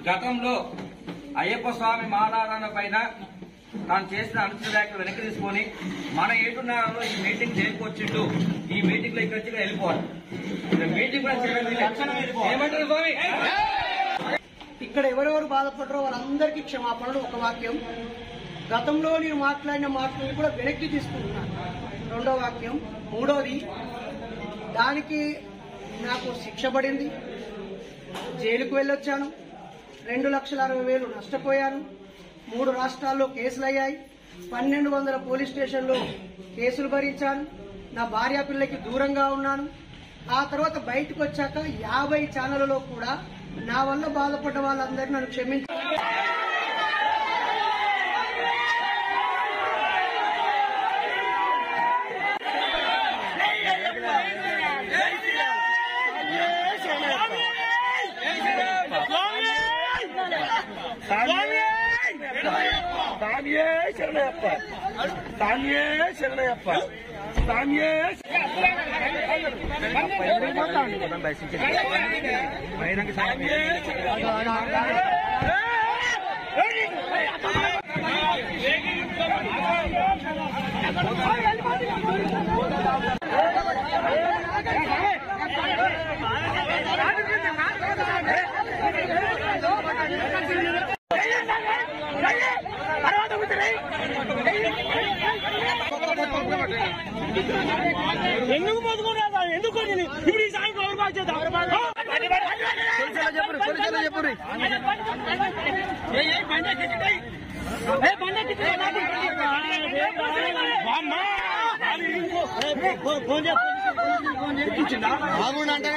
గతంలో అయ్యప్ప స్వామి మాలారాధన పైన తాను చేసిన అనుచిత వ్యాఖ్యలు వెనక్కి తీసుకొని మన 7:30లో ఈ మీటింగ్ చేరుకొచ్చిండు, ఈ మీటింగ్ లో ఇక్కడికి వెళ్ళిపోవాలి. మీటింగ్ ఏమంటారు స్వామి? ఇక్కడ ఎవరెవరు బాధపడరో వాళ్ళందరికీ క్షమాపణలు. ఒక వాక్యం, గతంలో నేను మాట్లాడిన మాటలను కూడా వెనక్కి తీసుకుంటున్నాను. రెండో వాక్యం. మూడోది, దానికి నాకు శిక్ష పడింది, జైలుకు వెళ్ళొచ్చాను, 2,60,000 నష్టపోయాను, 3 రాష్ట్రాల్లో కేసులయ్యాయి, 1,200 పోలీస్ స్టేషన్లో కేసులు భరించాను, నా భార్య పిల్లకి దూరంగా ఉన్నాను. ఆ తర్వాత బయటకు వచ్చాక 50 ఛానళ్లలో కూడా నా వల్ల బాధపడ్డ వాళ్ళందరూ నన్ను క్షమించారు. ఎందుకు మొదలుకున్నా ఎందుకు ఇప్పుడు ఈ సాయం ఎవరు బాధ్యత? బాగుండంటే